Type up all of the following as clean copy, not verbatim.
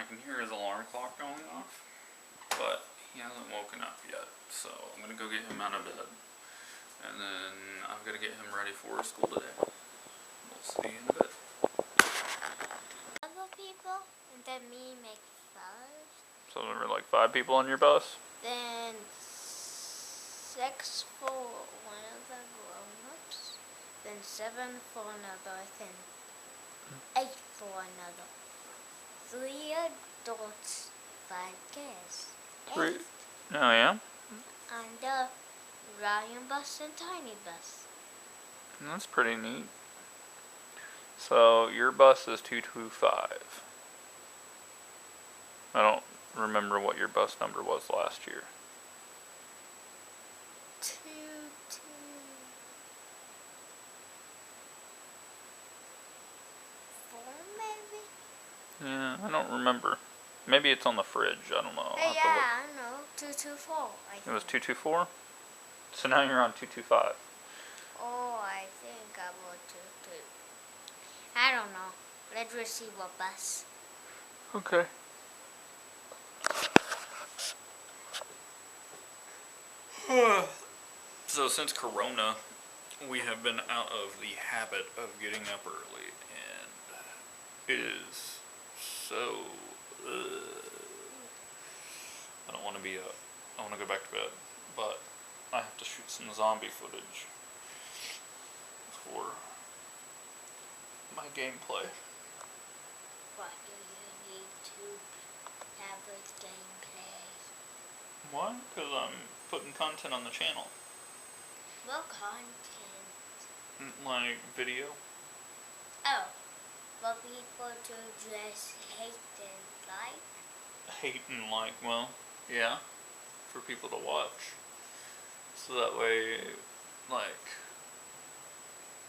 can hear his alarm clock going off, but he hasn't woken up yet, so I'm going to go get him out of bed, and then I'm going to get him ready for school today. We'll see in a bit. Other people, and then me make 5. So there were like 5 people on your bus? Then 6 for one of the grown-ups, then 7 for another, then 8 for another. 3 adults, 5 kids. 3? Oh yeah? And the Ryan bus and Tiny bus. That's pretty neat. So your bus is 225. I don't remember what your bus number was last year. 224 maybe? Yeah, I don't remember. Maybe it's on the fridge. I don't know. Hey, yeah, I know. 224. It was 224? So now you're on 225. Oh, I think I will 22. I don't know. Let's receive a bus. Okay. So since Corona, we have been out of the habit of getting up early, and it is so. I don't want to be up. I want to go back to bed, but I have to shoot some zombie footage for my gameplay. What do you need to have with gameplay? Why? Because I'm putting content on the channel. What content? Like video. Oh, for people to just hate and like? Hate and like, well, yeah, for people to watch. So that way, like,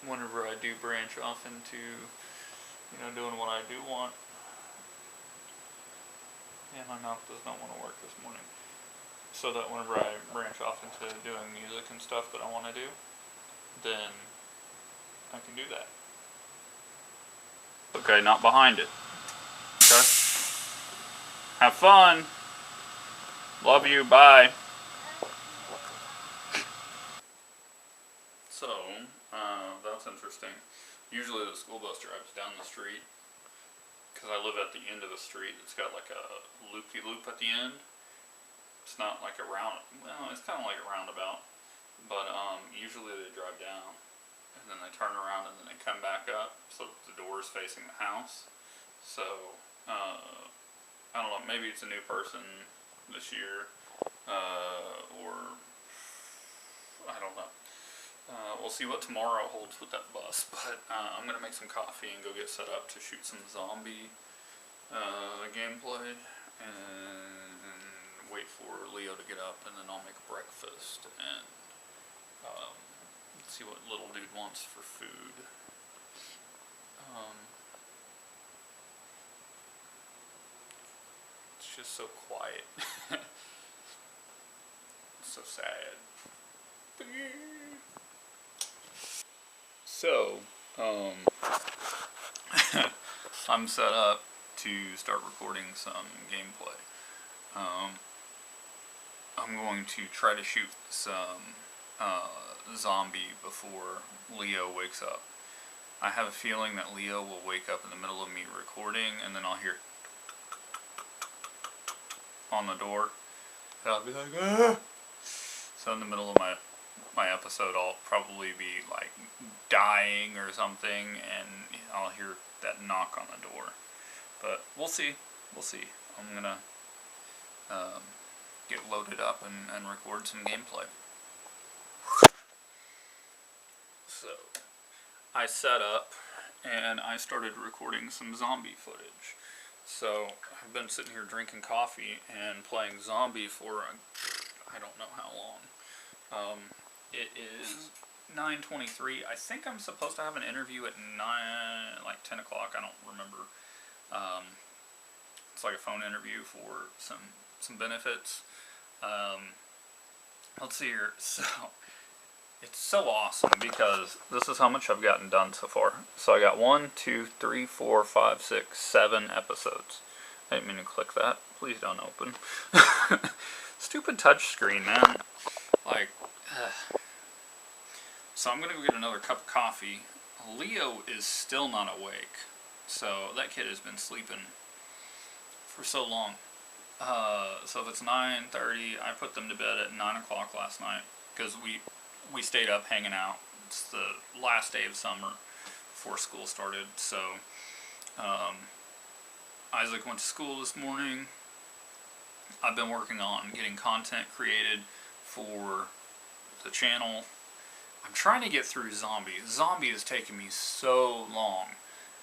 whenever I do branch off into, doing what I do want. Yeah, my mouth does not want to work this morning. So that whenever I branch off into doing music and stuff that I want to do, then I can do that. Okay, not behind it. Okay? Have fun. Love you. Bye. So, that's interesting. Usually the school bus drives down the street, because I live at the end of the street. It's got like a loop-de-loop at the end. It's not like a it's kind of like a roundabout, but usually they drive down, and then they turn around, and then they come back up, so the door is facing the house. So, I don't know, maybe it's a new person this year, or I don't know. We'll see what tomorrow holds with that bus, but I'm going to make some coffee and go get set up to shoot some zombie gameplay, and wait for Leo to get up, and then I'll make breakfast, and see what little dude wants for food. It's just so quiet. It's so sad. So, I'm set up to start recording some gameplay. I'm going to try to shoot some zombie before Leo wakes up. I have a feeling that Leo will wake up in the middle of me recording, and then I'll hear on the door, and I'll be like, ah! So in the middle of my episode, I'll probably be like dying or something, and I'll hear that knock on the door. But we'll see. I'm gonna get loaded up and record some gameplay. So I set up and I started recording some zombie footage. So I've been sitting here drinking coffee and playing Zombie for I don't know how long. It is 9:23. I think I'm supposed to have an interview at 10 o'clock. I don't remember. It's like a phone interview for some benefits. Let's see here. So it's so awesome because this is how much I've gotten done so far. So I got 1, 2, 3, 4, 5, 6, 7 episodes. I didn't mean to click that. Please don't open. Stupid touch screen, man. Like, so I'm gonna go get another cup of coffee. Leo is still not awake, so that kid has been sleeping for so long. So if it's 9:30, I put them to bed at 9 o'clock last night because we stayed up hanging out. It's the last day of summer before school started. So Isaac went to school this morning. I've been working on getting content created for the channel. I'm trying to get through Zombi. Zombi is taking me so long.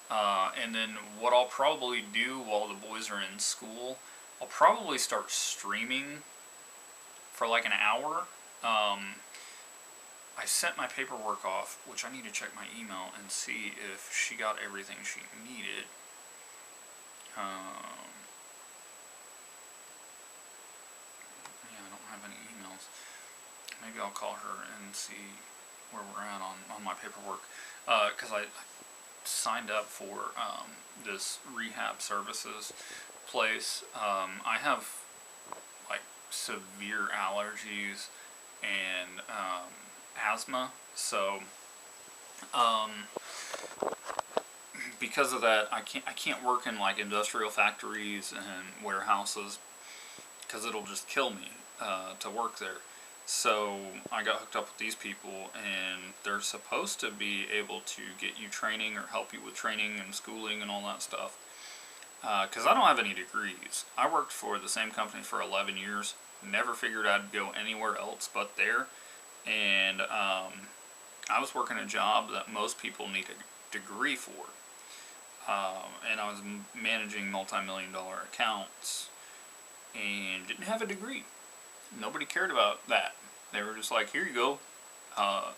And then what I'll probably do while the boys are in school, I'll probably start streaming for like an hour. I sent my paperwork off, which I need to check my email and see if she got everything she needed. Yeah, I don't have any emails. Maybe I'll call her and see where we're at on my paperwork. Because I signed up for this rehab services place. I have like severe allergies and asthma, so because of that, I can't work in like industrial factories and warehouses because it'll just kill me to work there. So I got hooked up with these people, and they're supposed to be able to get you training or help you with training and schooling and all that stuff. Because I don't have any degrees. I worked for the same company for 11 years. Never figured I'd go anywhere else but there. And I was working a job that most people need a degree for. And I was managing multi-million-dollar accounts and didn't have a degree. Nobody cared about that. They were just like, here you go,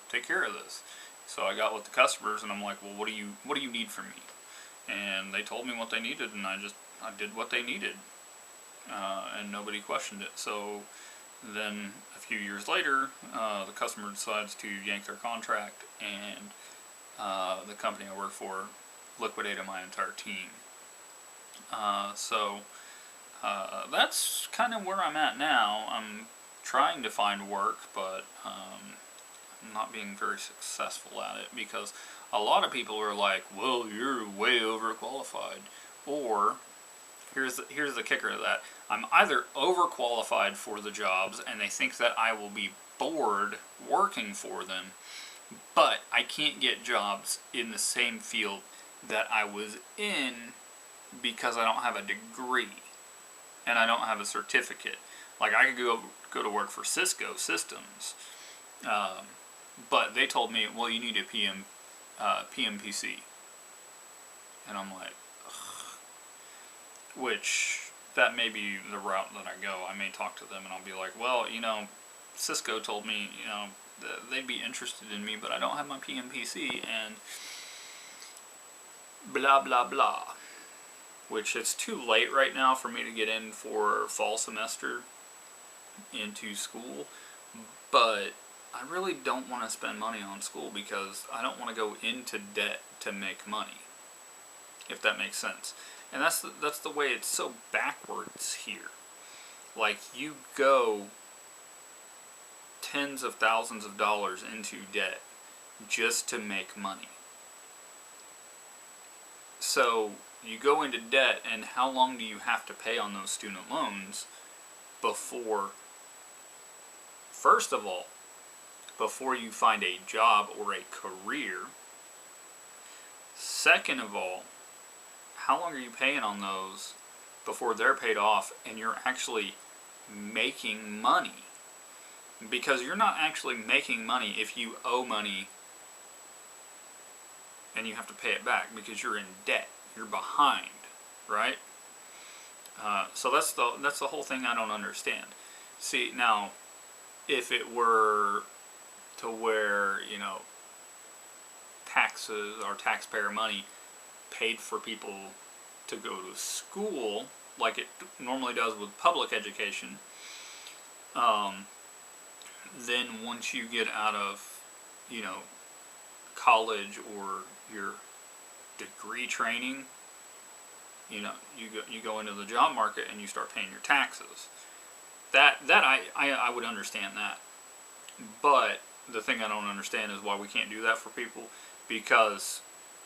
take care of this. So I got with the customers, and I'm like, well, what do you need from me? And they told me what they needed, and I did what they needed, and nobody questioned it. So then a few years later, the customer decides to yank their contract, and the company I work for liquidated my entire team. So that's kind of where I'm at now. I'm trying to find work, but I'm not being very successful at it because a lot of people are like, well, you're way overqualified. Or, here's the kicker to that. I'm either overqualified for the jobs and they think that I will be bored working for them, but I can't get jobs in the same field that I was in because I don't have a degree and I don't have a certificate. Like, I could go to work for Cisco Systems, but they told me, well, you need a PMPC. And I'm like, ugh. Which, that may be the route that I go. I may talk to them and I'll be like, well, Cisco told me, they'd be interested in me, but I don't have my PMPC, and blah, blah, blah. Which, it's too late right now for me to get in for fall semester into school, but I really don't want to spend money on school because I don't want to go into debt to make money, if that makes sense. And that's the way it's so backwards here. Like, you go tens of thousands of dollars into debt just to make money. So you go into debt, and how long do you have to pay on those student loans before, first of all, before you find a job or a career? Second of all, how long are you paying on those before they're paid off and you're actually making money? Because you're not actually making money if you owe money and you have to pay it back because you're in debt. You're behind, right? So that's the whole thing I don't understand. See, now, if it were to where, taxes or taxpayer money paid for people to go to school, like it normally does with public education, then once you get out of, college or your degree training, you know, you go into the job market and you start paying your taxes. That I would understand that. But the thing I don't understand is why we can't do that for people, because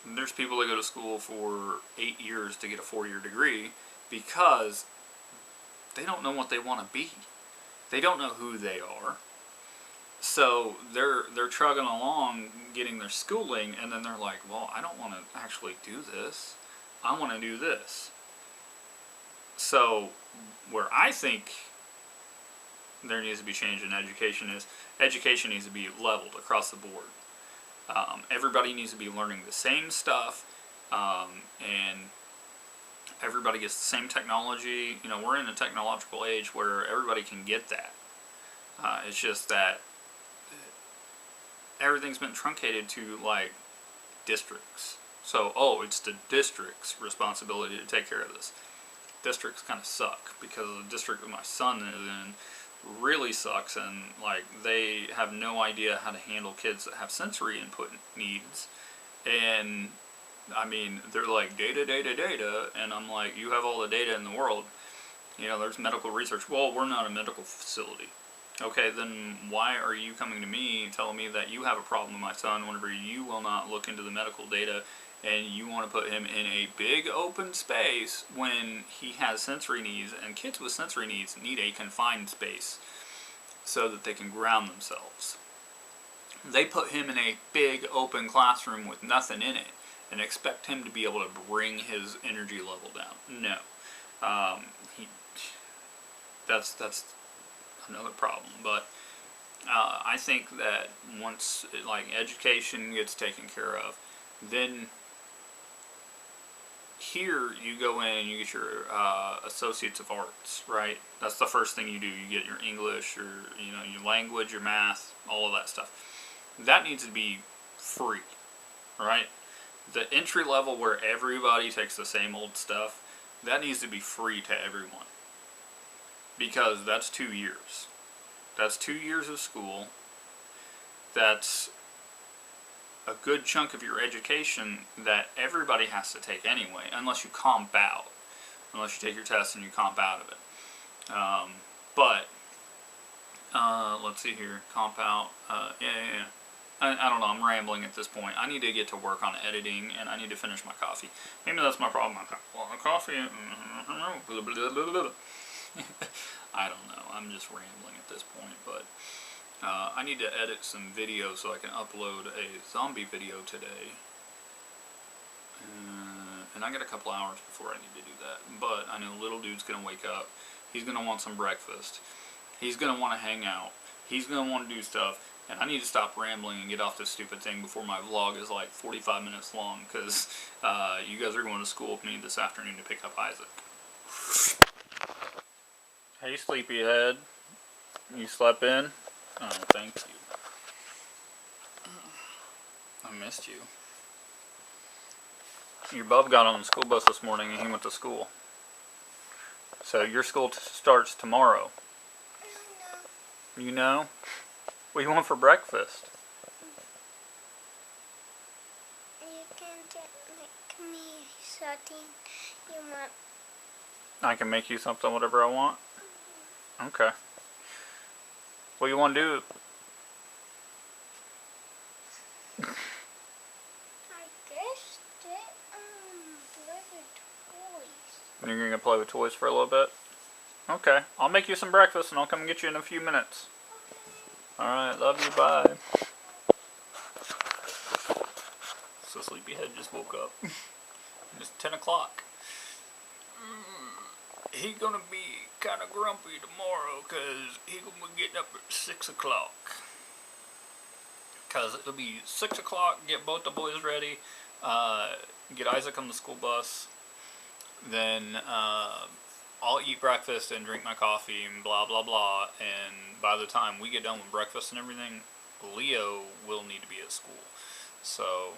there's people that go to school for 8 years to get a 4-year degree because they don't know what they want to be. They don't know who they are. So they're trugging along getting their schooling, and then they're like, well, I don't want to actually do this. I want to do this. So where I think there needs to be change in education is education needs to be leveled across the board. Everybody needs to be learning the same stuff, and everybody gets the same technology. You know, we're in a technological age where everybody can get that. It's just that everything's been truncated to, like, districts. So, it's the district's responsibility to take care of this. Districts kind of suck, because the district that my son is in really sucks, and like they have no idea how to handle kids that have sensory input needs. And I mean, they're like data, and I'm like, you have all the data in the world. You know, there's medical research. Well, we're not a medical facility. Okay, then why are you coming to me telling me that you have a problem with my son whenever you will not look into the medical data, and you want to put him in a big open space when he has sensory needs, and kids with sensory needs need a confined space so that they can ground themselves. They put him in a big open classroom with nothing in it and expect him to be able to bring his energy level down. No. That's another problem. But I think that once like education gets taken care of, then here you go in and you get your Associates of Arts, right? That's the first thing you do. You get your English, your your language, your math, all of that stuff. That needs to be free, right? The entry level where everybody takes the same old stuff, that needs to be free to everyone. Because that's 2 years. That's 2 years of school. That's a good chunk of your education that everybody has to take anyway, unless you comp out. Unless you take your test and you comp out of it. Let's see here. Comp out. Yeah. I don't know, I'm rambling at this point. I need to get to work on editing, and I need to finish my coffee. Maybe that's my problem. Coffee. I don't know. I'm just rambling at this point, but I need to edit some videos so I can upload a zombie video today. And I got a couple hours before I need to do that. But I know little dude's going to wake up. He's going to want some breakfast. He's going to want to hang out. He's going to want to do stuff. And I need to stop rambling and get off this stupid thing before my vlog is like 45 minutes long, because you guys are going to school with me this afternoon to pick up Isaac. Hey, sleepyhead. You slept in? Oh, thank you. I missed you. Your bub got on the school bus this morning and he went to school. So your school starts tomorrow. You know? What do you want for breakfast? You can make me something you want. I can make you something, whatever I want? Okay. What do you want to do? I guess that play with toys. You're going to play with toys for a little bit? Okay. I'll make you some breakfast and I'll come and get you in a few minutes. Alright, love you, bye. So Sleepyhead just woke up. It's 10 o'clock. He's gonna be kind of grumpy tomorrow because he's gonna be getting up at 6 o'clock. Because it'll be 6 o'clock, get both the boys ready, get Isaac on the school bus, then I'll eat breakfast and drink my coffee and blah blah blah, and by the time we get done with breakfast and everything, Leo will need to be at school. So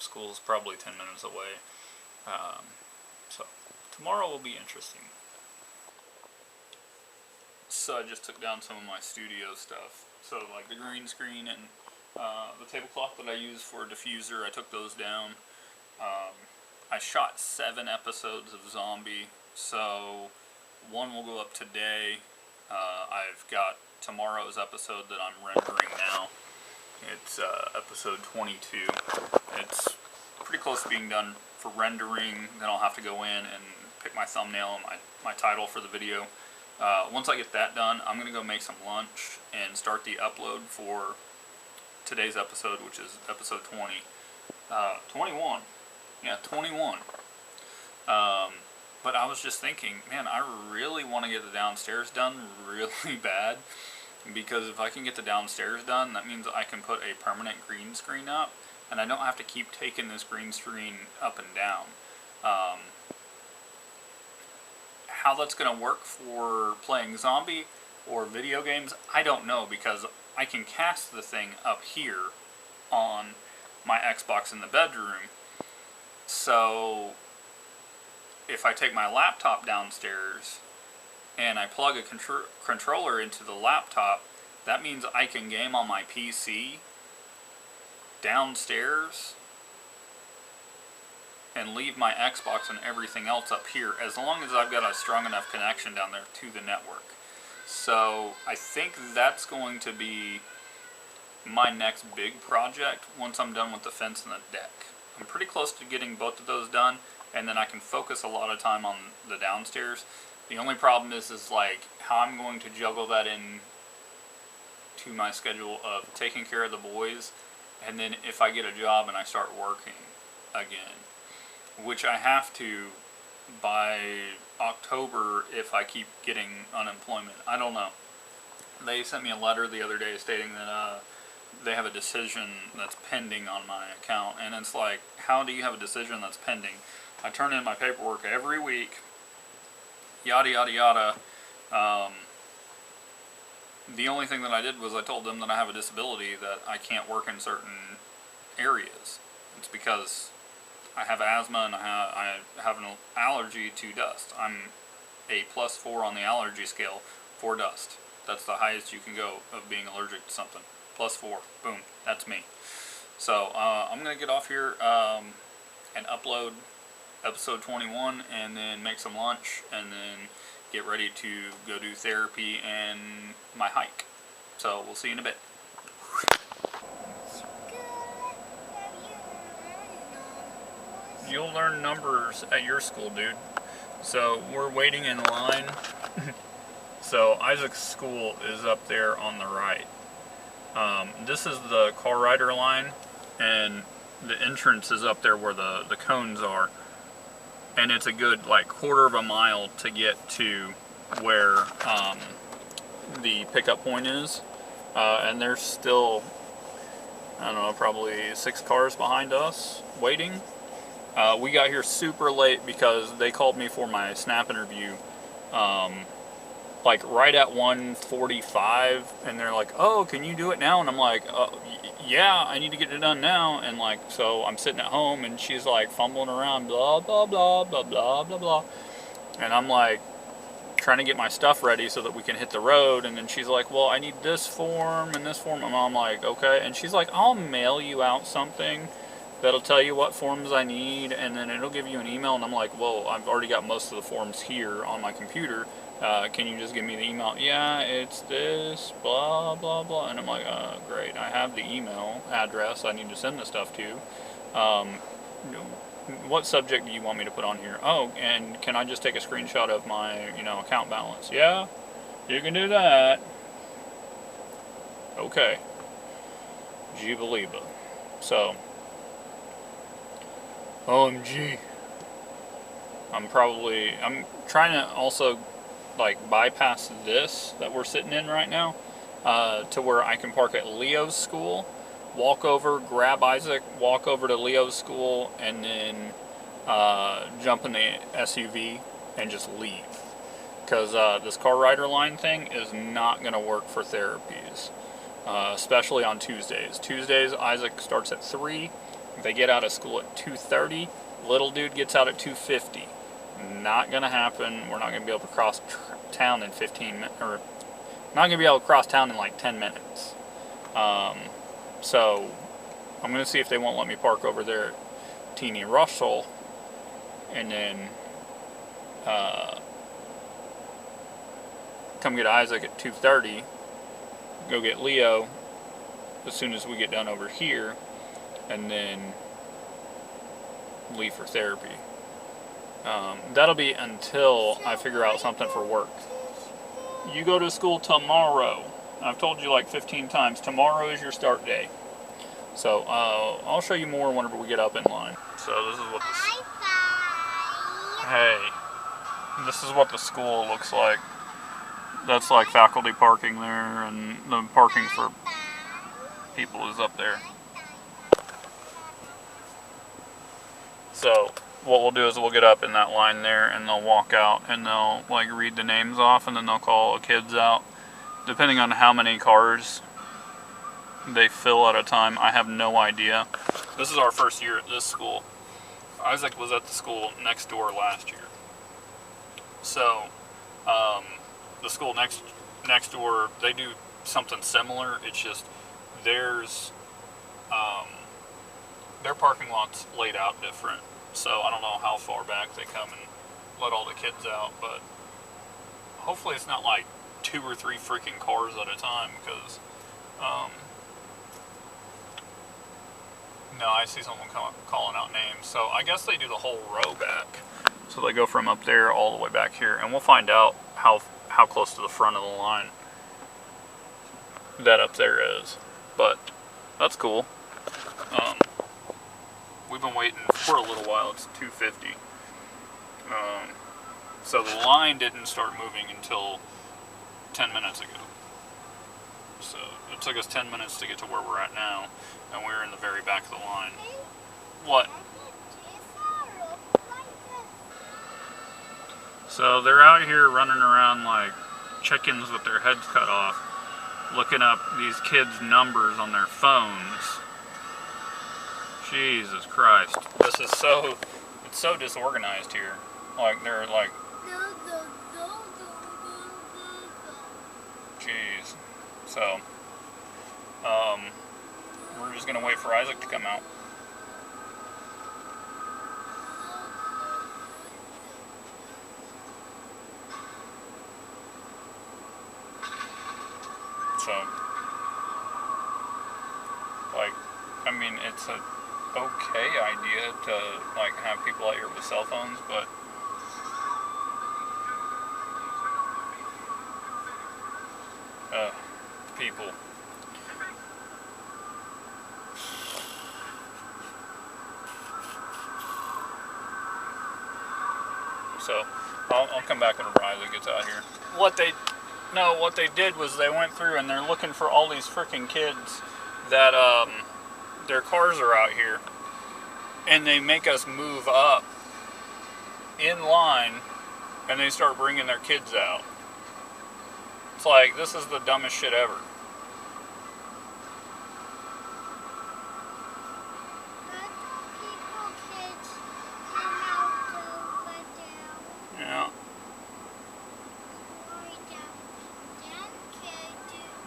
school's probably 10 minutes away. So tomorrow will be interesting. So I just took down some of my studio stuff. So like the green screen and the tablecloth that I use for a diffuser, I took those down. I shot 7 episodes of Zombie, so 1 will go up today. I've got tomorrow's episode that I'm rendering now. It's episode 22. It's pretty close to being done for rendering. Then I'll have to go in and pick my thumbnail and my title for the video. Once I get that done, I'm going to go make some lunch and start the upload for today's episode, which is episode 20. 21. Yeah, 21. But I was just thinking, man, I really want to get the downstairs done really bad. Because if I can get the downstairs done, that means I can put a permanent green screen up. And I don't have to keep taking this green screen up and down. How that's going to work for playing Zombie or video games, I don't know. Because I can cast the thing up here on my Xbox in the bedroom. So if I take my laptop downstairs and I plug a controller into the laptop, that means I can game on my PC downstairs and leave my Xbox and everything else up here, as long as I've got a strong enough connection down there to the network. So I think that's going to be my next big project once I'm done with the fence and the deck. I'm pretty close to getting both of those done, and then I can focus a lot of time on the downstairs. The only problem is like how I'm going to juggle that in to my schedule of taking care of the boys, and then if I get a job and I start working again, which I have to by October if I keep getting unemployment. I don't know. They sent me a letter the other day stating that they have a decision that's pending on my account, and it's like, how do you have a decision that's pending? I turn in my paperwork every week, yada yada yada. The only thing that I did was I told them that I have a disability, that I can't work in certain areas. It's because I have asthma and I have an allergy to dust. I'm a +4 on the allergy scale for dust. That's the highest you can go of being allergic to something. +4. Boom. That's me. So I'm going to get off here and upload episode 21 and then make some lunch and then get ready to go do therapy and my hike. So we'll see you in a bit. You'll learn numbers at your school, dude. So we're waiting in line. So Isaac's school is up there on the right. This is the car rider line, and the entrance is up there where the cones are. And it's a good like quarter of a mile to get to where the pickup point is. And there's still, I don't know, probably 6 cars behind us waiting. We got here super late because they called me for my snap interview like right at 1:45, and they're like, oh, can you do it now? And I'm like, yeah, I need to get it done now. And like, so I'm sitting at home and she's like fumbling around, blah blah blah blah blah blah blah, and I'm like trying to get my stuff ready so that we can hit the road. And then she's like, well, I need this form and this form, and I'm like, okay. And she's like, I'll mail you out something that'll tell you what forms I need, and then it'll give you an email. And I'm like, well, I've already got most of the forms here on my computer. Can you just give me the email? Yeah, it's this, blah, blah, blah. And I'm like, great. I have the email address I need to send this stuff to. What subject do you want me to put on here? Oh, and can I just take a screenshot of my, account balance? Yeah, you can do that. Okay. Jubileeba. So, OMG. I'm trying to also like bypass this that we're sitting in right now to where I can park at Leo's school, walk over, grab Isaac, walk over to Leo's school, and then jump in the SUV and just leave. Because this car rider line thing is not going to work for therapies, especially on Tuesdays. Tuesdays, Isaac starts at 3. They get out of school at 2:30. Little dude gets out at 2:50. Not going to happen. We're not going to be able to cross town in 15 minutes, or not going to be able to cross town in like 10 minutes. So I'm going to see if they won't let me park over there at Teeny Russell and then come get Isaac at 2:30. Go get Leo as soon as we get done over here, and then leave for therapy. That'll be until I figure out something for work. You go to school tomorrow. I've told you like 15 times. Tomorrow is your start day. So I'll show you more whenever we get up in line. So this is what this is what the school looks like. That's like faculty parking there, and the parking for people is up there. So what we'll do is we'll get up in that line there, and they'll walk out, and they'll like read the names off, and then they'll call the kids out. Depending on how many cars they fill at a time, I have no idea. This is our first year at this school. Isaac was at the school next door last year. So, the school next door, they do something similar. It's just theirs, their parking lot's laid out different. So I don't know how far back they come and let all the kids out, but hopefully it's not like 2 or 3 freaking cars at a time, because no, I see someone calling out names. So I guess they do the whole row back. So they go from up there all the way back here, and we'll find out how close to the front of the line that up there is. But that's cool. We've been waiting for a little while. It's 2:50. So the line didn't start moving until 10 minutes ago. So it took us 10 minutes to get to where we're at now, and we're in the very back of the line. What? So they're out here running around like chickens with their heads cut off, looking up these kids' numbers on their phones. Jesus Christ. It's so disorganized here. Like, they're like, jeez. So, we're just gonna wait for Isaac to come out. So, like, I mean, it's a okay idea to, like, have people out here with cell phones, but people. So, I'll come back whenever Isaac gets out here. What they did was they went through and they're looking for all these freaking kids that, their cars are out here, and they make us move up in line, and they start bringing their kids out. It's like, this is the dumbest shit ever. Yeah.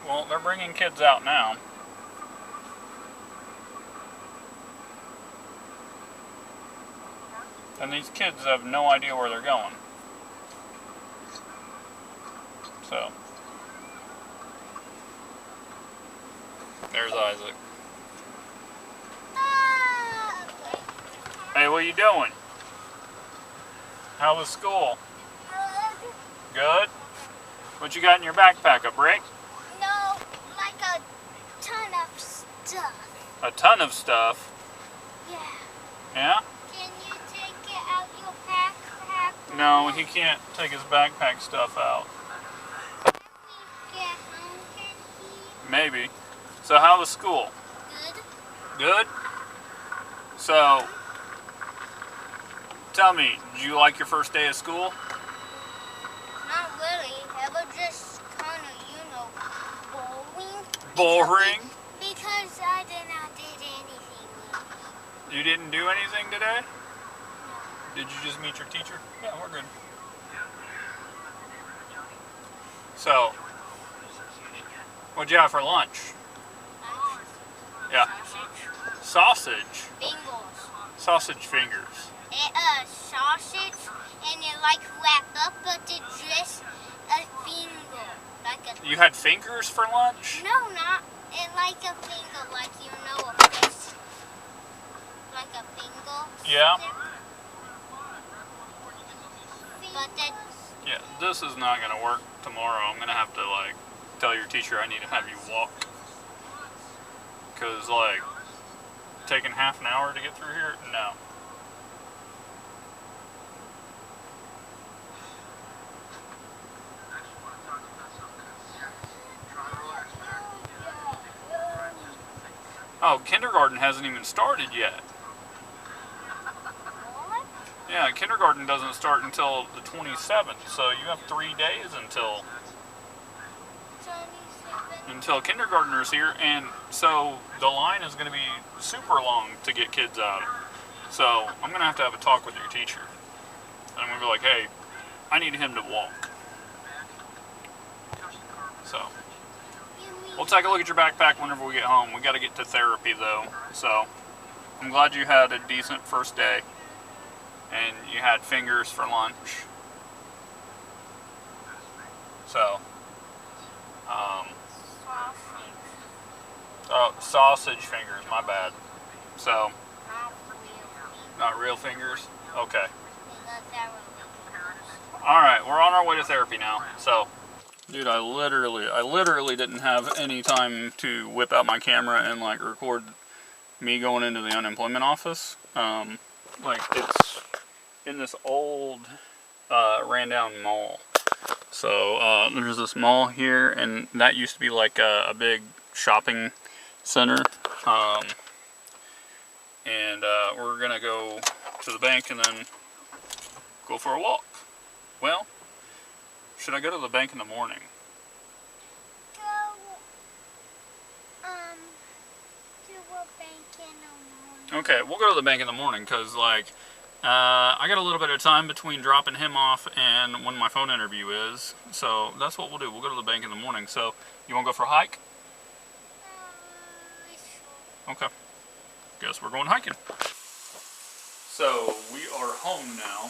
Well, they're bringing kids out now. And these kids have no idea where they're going. So, there's Isaac. Hey, what are you doing? How was school? Good? What you got in your backpack, a brick? No, like a ton of stuff. A ton of stuff? Yeah. Yeah? Can you take it out your backpack? No, he can't take his backpack stuff out. Can we get home, can he? Maybe. So how was school? Good. Good? So, tell me, did you like your first day of school? Not really. It was just kind of, boring. Boring? Because I did not do anything. You didn't do anything today? Did you just meet your teacher? Yeah, we're good. So, what'd you have for lunch? Yeah. Sausage. Fingers. Sausage fingers. sausage, and it like wrapped up, but it's just a finger, like a. You had fingers for lunch? No, not it like a finger, like a fish, like a finger. Yeah. But that. Yeah, this is not gonna work tomorrow. I'm gonna have to like tell your teacher I need to have you walk. Cause like taking half an hour to get through here, no. Oh, kindergarten hasn't even started yet. What? Yeah, kindergarten doesn't start until the 27th, so you have 3 days until kindergartner's here, and so the line is going to be super long to get kids out. So I'm going to have a talk with your teacher. And I'm going to be like, hey, I need him to walk. So we'll take a look at your backpack whenever we get home. We got to get to therapy though. So I'm glad you had a decent first day and you had fingers for lunch. So sausage fingers, my bad. So not real fingers? Okay. Alright, we're on our way to therapy now. So dude, I literally didn't have any time to whip out my camera and like record me going into the unemployment office. Like it's in this old ran down mall. So there's this mall here, and that used to be like a big shopping center. And we're gonna go to the bank and then go for a walk. Well, should I go to the bank in the morning? To a bank in the morning. Okay, we'll go to the bank in the morning because, like, I got a little bit of time between dropping him off and when my phone interview is. So that's what we'll do. We'll go to the bank in the morning. So you want to go for a hike? Sure. Okay. Guess we're going hiking. So we are home now.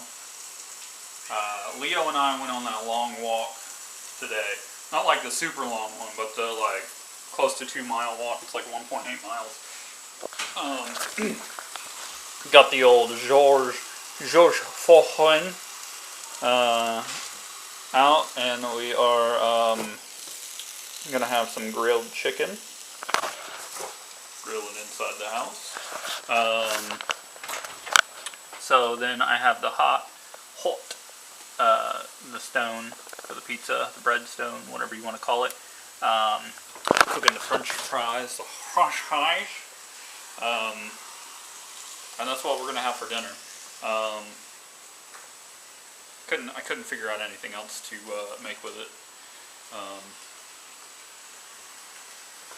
Leo and I went on that long walk today. Not like the super long one, but the like close to 2 mile walk. It's like 1.8 miles. Got the old George Fochen out, and we are gonna have some grilled chicken. Grilling inside the house. So then I have the hot, the stone for the pizza, the bread stone, whatever you want to call it. Cooking the French fries, the French fries. And that's what we're gonna have for dinner. I couldn't figure out anything else to make with it.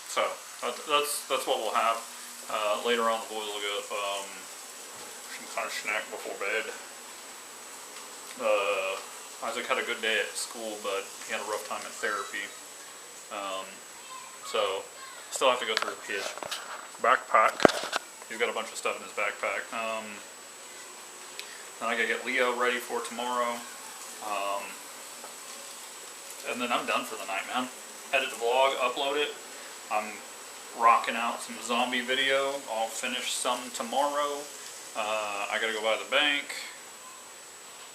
So that's what we'll have. Later on, the boys will get some kind of snack before bed. Isaac had a good day at school, but he had a rough time at therapy. So still have to go through his backpack. He's got a bunch of stuff in his backpack. Then I gotta get Leo ready for tomorrow. And then I'm done for the night, man. Edit the vlog, upload it. I'm rocking out some zombie video. I'll finish some tomorrow. I gotta go by the bank.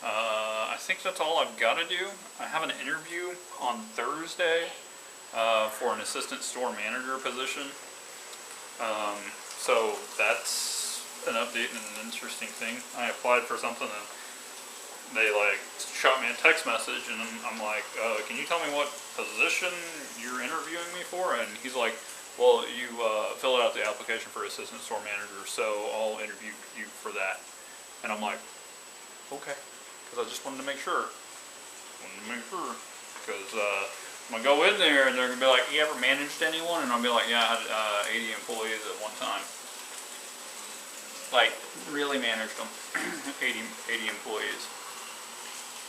I think that's all I've got to do. I have an interview on Thursday for an assistant store manager position. So that's an update and an interesting thing. I applied for something and they like shot me a text message, and I'm like, can you tell me what position you're interviewing me for? And he's like, well, you filled out the application for assistant store manager, so I'll interview you for that. And I'm like, okay, because I just wanted to make sure. Because I'm going to go in there and they're going to be like, you ever managed anyone? And I'll be like, yeah, I had 80 employees at one time. Like, really managed them. 80 employees.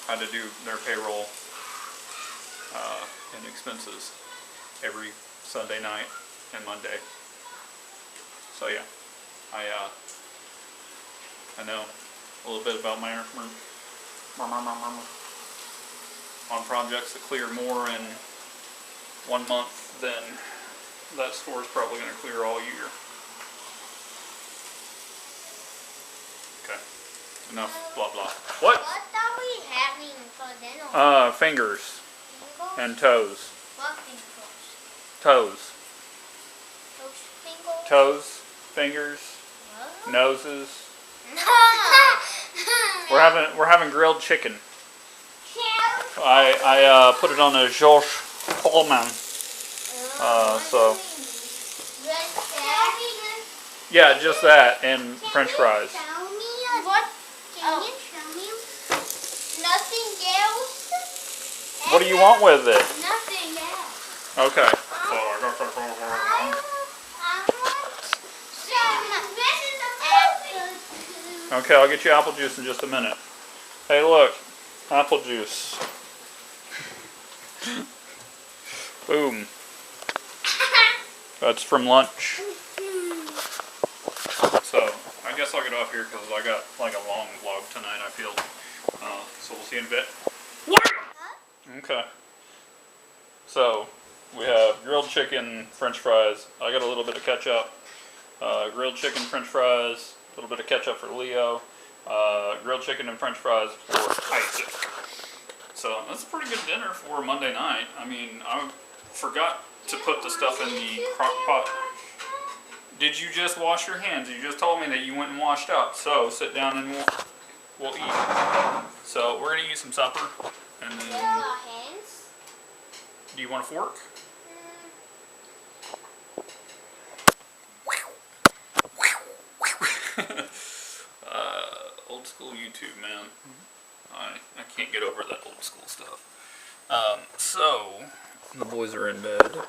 Had to do their payroll and expenses every Sunday night and Monday. So yeah, I know. a little bit about my on projects that clear more in 1 month than that store is probably going to clear all year. Okay, enough blah blah. What? What are we having for dinner? Fingers Fingers? and toes. What fingers? Toes. Those fingers? Toes, fingers, What? noses. No. We're having grilled chicken. I put it on a George Pullman. So yeah, just that and French fries. What? Can you show me? Nothing else? What do you want with it? Nothing else. Okay. Okay, I'll get you apple juice in just a minute. Hey, look, apple juice. Boom. That's from lunch. So, I guess I'll get off here because I got like a long vlog tonight, I feel. So we'll see you in a bit. Okay. So, we have grilled chicken, French fries. I got a little bit of ketchup. Grilled chicken, French fries. A little bit of ketchup for Leo. Grilled chicken and French fries for Isaac. So that's a pretty good dinner for Monday night. I mean, I forgot to put the stuff in the crock pot. Did you just wash your hands? You just told me that you went and washed up. So sit down and we'll eat. So we're gonna eat some supper, and then. Do you want a fork? Old school YouTube, man. I can't get over that old school stuff. So, the boys are in bed.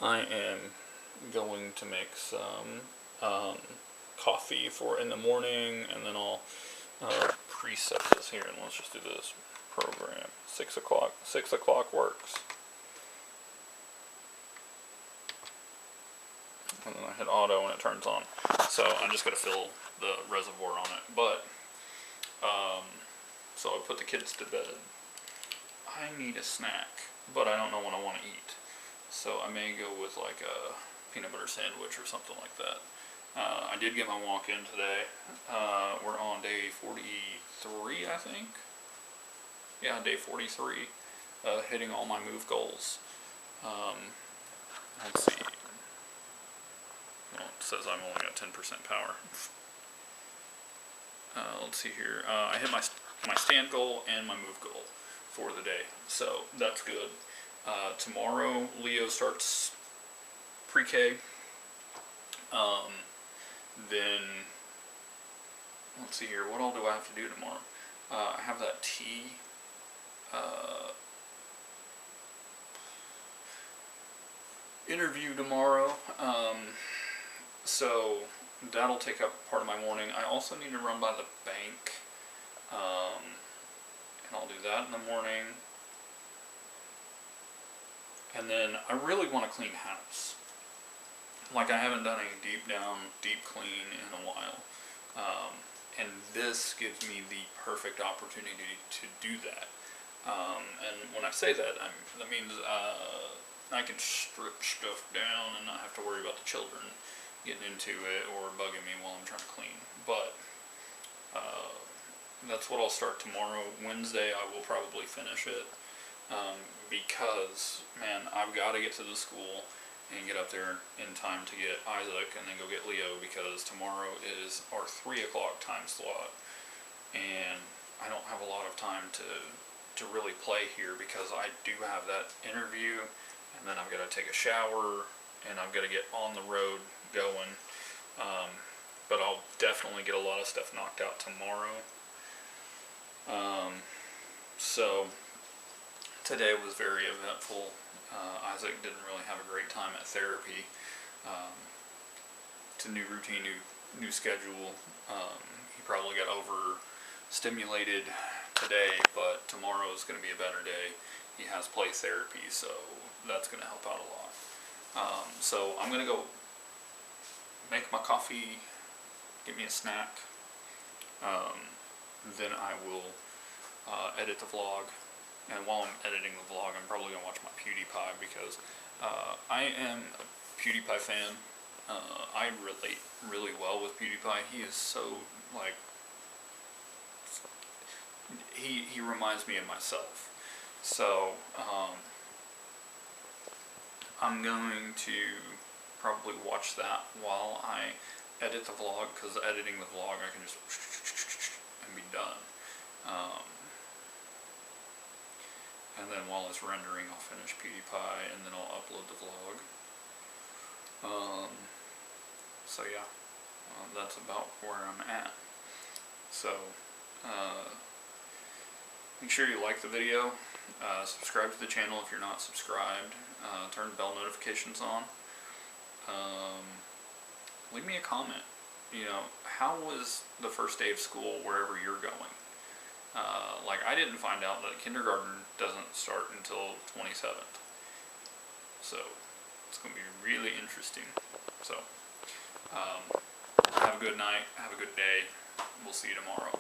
I am going to make some coffee for in the morning, and then I'll preset this here, and let's just do this program. 6 o'clock. 6 o'clock works. And then I hit auto and it turns on. So I'm just going to fill the reservoir on it. But, so I put the kids to bed. I need a snack, but I don't know what I want to eat. So I may go with like a peanut butter sandwich or something like that. I did get my walk in today. We're on day 43, I think. Yeah, day 43. Hitting all my move goals. Let's see. Well, it says I'm only got 10% power. Let's see here. I hit my stand goal and my move goal for the day, so that's good. Tomorrow, Leo starts pre-K. Then, let's see here. What all do I have to do tomorrow? I have that tea. Interview tomorrow. So that'll take up part of my morning. I also need to run by the bank, and I'll do that in the morning. And then I really want to clean house. Like I haven't done a deep clean in a while. And this gives me the perfect opportunity to do that. And when I say that, that means I can strip stuff down and not have to worry about the children getting into it or bugging me while I'm trying to clean. But that's what I'll start tomorrow. Wednesday I will probably finish it because, man, I've got to get to the school and get up there in time to get Isaac and then go get Leo, because tomorrow is our 3 o'clock time slot and I don't have a lot of time to really play here because I do have that interview, and then I've got to take a shower and I've got to get on the road going. But I'll definitely get a lot of stuff knocked out tomorrow. So today was very eventful. Isaac didn't really have a great time at therapy. It's a new routine, new schedule. He probably got overstimulated today, but tomorrow is going to be a better day. He has play therapy, so that's going to help out a lot. So I'm going to go make my coffee, get me a snack, then I will edit the vlog. And while I'm editing the vlog, I'm probably going to watch my PewDiePie because I am a PewDiePie fan. I relate really well with PewDiePie. He is so, like, he reminds me of myself. So, I'm going to probably watch that while I edit the vlog, because editing the vlog I can just and be done. And then while it's rendering, I'll finish PewDiePie, and then I'll upload the vlog. So yeah, that's about where I'm at. So, make sure you like the video, subscribe to the channel if you're not subscribed, turn bell notifications on. Leave me a comment. You know, how was the first day of school wherever you're going? Like, I didn't find out that kindergarten doesn't start until 27th. So, it's going to be really interesting. So, have a good night, have a good day. We'll see you tomorrow.